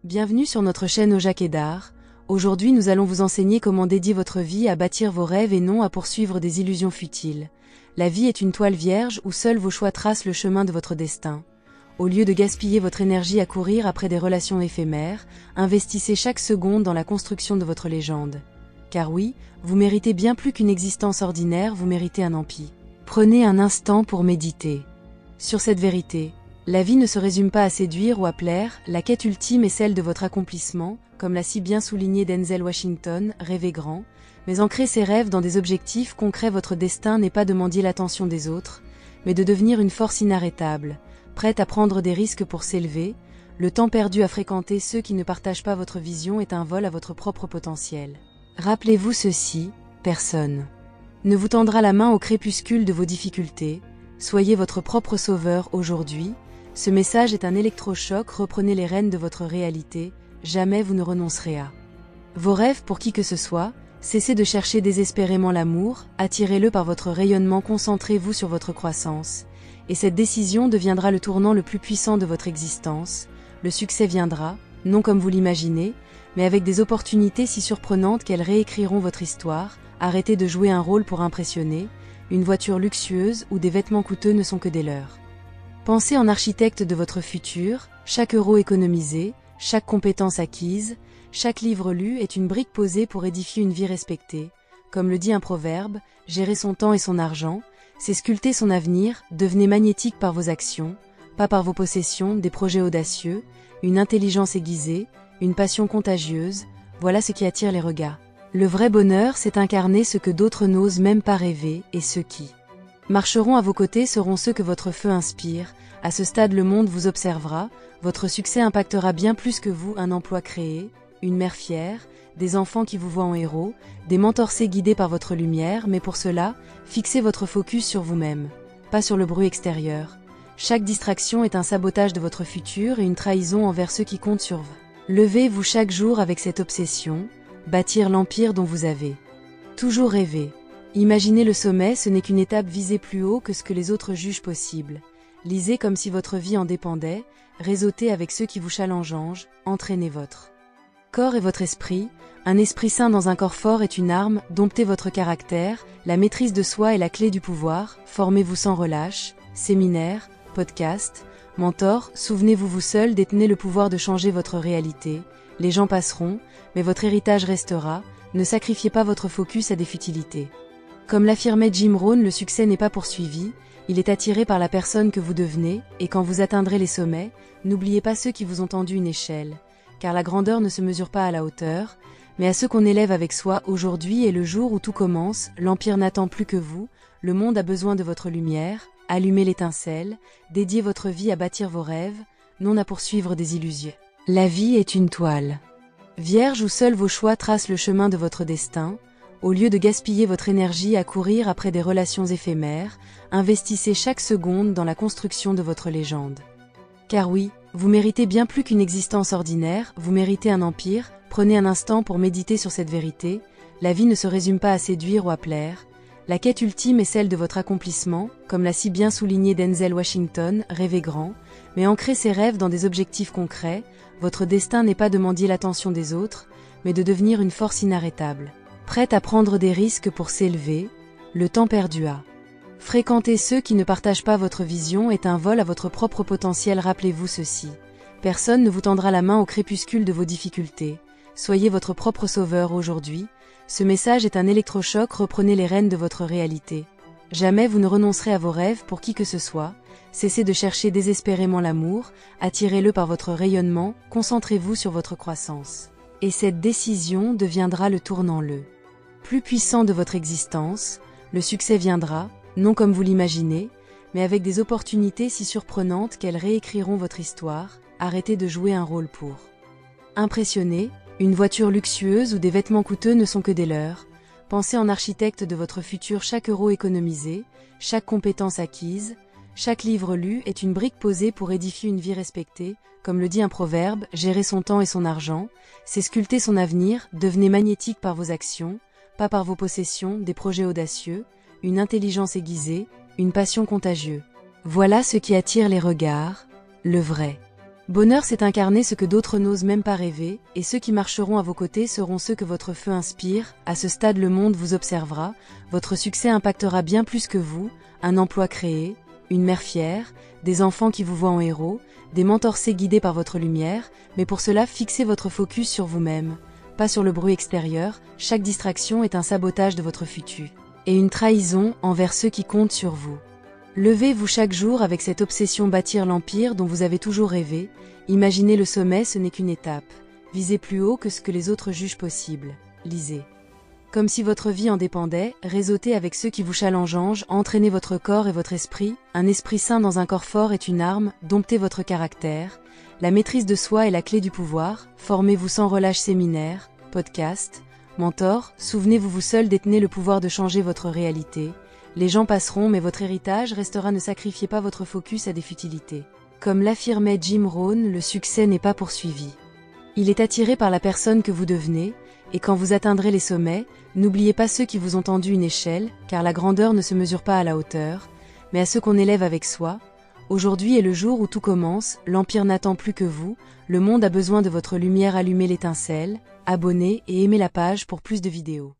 Bienvenue sur notre chaîne Oja Kedar. Aujourd'hui nous allons vous enseigner comment dédier votre vie à bâtir vos rêves et non à poursuivre des illusions futiles. La vie est une toile vierge où seuls vos choix tracent le chemin de votre destin. Au lieu de gaspiller votre énergie à courir après des relations éphémères, investissez chaque seconde dans la construction de votre légende. Car oui, vous méritez bien plus qu'une existence ordinaire, vous méritez un empire. Prenez un instant pour méditer sur cette vérité. La vie ne se résume pas à séduire ou à plaire, la quête ultime est celle de votre accomplissement, comme l'a si bien souligné Denzel Washington, rêvez grand, mais ancrer ses rêves dans des objectifs concrets. Votre destin n'est pas de mendier l'attention des autres, mais de devenir une force inarrêtable, prête à prendre des risques pour s'élever. Le temps perdu à fréquenter ceux qui ne partagent pas votre vision est un vol à votre propre potentiel. Rappelez-vous ceci, personne ne vous tendra la main au crépuscule de vos difficultés, soyez votre propre sauveur aujourd'hui. Ce message est un électrochoc, reprenez les rênes de votre réalité, jamais vous ne renoncerez à vos rêves pour qui que ce soit, cessez de chercher désespérément l'amour, attirez-le par votre rayonnement, concentrez-vous sur votre croissance, et cette décision deviendra le tournant le plus puissant de votre existence. Le succès viendra, non comme vous l'imaginez, mais avec des opportunités si surprenantes qu'elles réécriront votre histoire. Arrêtez de jouer un rôle pour impressionner, une voiture luxueuse ou des vêtements coûteux ne sont que des leurres. Pensez en architecte de votre futur, chaque euro économisé, chaque compétence acquise, chaque livre lu est une brique posée pour édifier une vie respectée. Comme le dit un proverbe, gérer son temps et son argent, c'est sculpter son avenir. Devenez magnétique par vos actions, pas par vos possessions, des projets audacieux, une intelligence aiguisée, une passion contagieuse, voilà ce qui attire les regards. Le vrai bonheur, c'est incarner ce que d'autres n'osent même pas rêver, et ceux qui marcheront à vos côtés seront ceux que votre feu inspire. À ce stade, le monde vous observera, votre succès impactera bien plus que vous. Un emploi créé, une mère fière, des enfants qui vous voient en héros, des mentorcés guidés par votre lumière, mais pour cela, fixez votre focus sur vous-même, pas sur le bruit extérieur. Chaque distraction est un sabotage de votre futur et une trahison envers ceux qui comptent sur vous. Levez-vous chaque jour avec cette obsession, bâtir l'empire dont vous avez toujours rêvé. Imaginez le sommet, ce n'est qu'une étape, visée plus haut que ce que les autres jugent possible. Lisez comme si votre vie en dépendait, réseautez avec ceux qui vous challengent, entraînez votre corps et votre esprit. Un esprit sain dans un corps fort est une arme, domptez votre caractère, la maîtrise de soi est la clé du pouvoir, formez-vous sans relâche, séminaires, podcasts, mentors, souvenez-vous, vous seul détenez le pouvoir de changer votre réalité. Les gens passeront, mais votre héritage restera, ne sacrifiez pas votre focus à des futilités. Comme l'affirmait Jim Rohn, le succès n'est pas poursuivi, il est attiré par la personne que vous devenez, et quand vous atteindrez les sommets, n'oubliez pas ceux qui vous ont tendu une échelle, car la grandeur ne se mesure pas à la hauteur, mais à ceux qu'on élève avec soi. Aujourd'hui est le jour où tout commence, l'empire n'attend plus que vous, le monde a besoin de votre lumière, allumez l'étincelle, dédiez votre vie à bâtir vos rêves, non à poursuivre des illusions. La vie est une toile vierge où seuls vos choix tracent le chemin de votre destin. Au lieu de gaspiller votre énergie à courir après des relations éphémères, investissez chaque seconde dans la construction de votre légende. Car oui, vous méritez bien plus qu'une existence ordinaire, vous méritez un empire. Prenez un instant pour méditer sur cette vérité. La vie ne se résume pas à séduire ou à plaire, la quête ultime est celle de votre accomplissement, comme l'a si bien souligné Denzel Washington, rêvez grand, mais ancrer ses rêves dans des objectifs concrets. Votre destin n'est pas de mendier l'attention des autres, mais de devenir une force inarrêtable, prête à prendre des risques pour s'élever. Le temps perdu à fréquenter ceux qui ne partagent pas votre vision est un vol à votre propre potentiel. Rappelez-vous ceci, personne ne vous tendra la main au crépuscule de vos difficultés, soyez votre propre sauveur aujourd'hui. Ce message est un électrochoc, reprenez les rênes de votre réalité. Jamais vous ne renoncerez à vos rêves pour qui que ce soit, cessez de chercher désespérément l'amour, attirez-le par votre rayonnement, concentrez-vous sur votre croissance. Et cette décision deviendra le tournant le plus puissant de votre existence. Le succès viendra, non comme vous l'imaginez, mais avec des opportunités si surprenantes qu'elles réécriront votre histoire. Arrêtez de jouer un rôle pour impressionner, une voiture luxueuse ou des vêtements coûteux ne sont que des leurres. Pensez en architecte de votre futur, chaque euro économisé, chaque compétence acquise, chaque livre lu est une brique posée pour édifier une vie respectée. Comme le dit un proverbe, gérer son temps et son argent, c'est sculpter son avenir. Devenez magnétique par vos actions, pas par vos possessions, des projets audacieux, une intelligence aiguisée, une passion contagieuse. Voilà ce qui attire les regards, le vrai Bonheur, c'est incarner ce que d'autres n'osent même pas rêver, et ceux qui marcheront à vos côtés seront ceux que votre feu inspire. À ce stade, le monde vous observera, votre succès impactera bien plus que vous, un emploi créé, une mère fière, des enfants qui vous voient en héros, des mentorcés guidés par votre lumière, mais pour cela, fixez votre focus sur vous-même, pas sur le bruit extérieur. Chaque distraction est un sabotage de votre futur, et une trahison envers ceux qui comptent sur vous. Levez-vous chaque jour avec cette obsession bâtir l'empire dont vous avez toujours rêvé. Imaginez le sommet, ce n'est qu'une étape. Visez plus haut que ce que les autres jugent possible. Lisez. Comme si votre vie en dépendait, réseautez avec ceux qui vous challengent, entraînez votre corps et votre esprit. Un esprit sain dans un corps fort est une arme, domptez votre caractère. La maîtrise de soi est la clé du pouvoir. Formez-vous sans relâche. Séminaires, podcasts, mentors, souvenez-vous, vous seul détenez le pouvoir de changer votre réalité. Les gens passeront, mais votre héritage restera. Ne sacrifiez pas votre focus à des futilités. Comme l'affirmait Jim Rohn, le succès n'est pas poursuivi. Il est attiré par la personne que vous devenez, et quand vous atteindrez les sommets, n'oubliez pas ceux qui vous ont tendu une échelle, car la grandeur ne se mesure pas à la hauteur, mais à ceux qu'on élève avec soi. Aujourd'hui est le jour où tout commence, l'empire n'attend plus que vous, le monde a besoin de votre lumière. Allumez l'étincelle, abonnez et aimez la page pour plus de vidéos.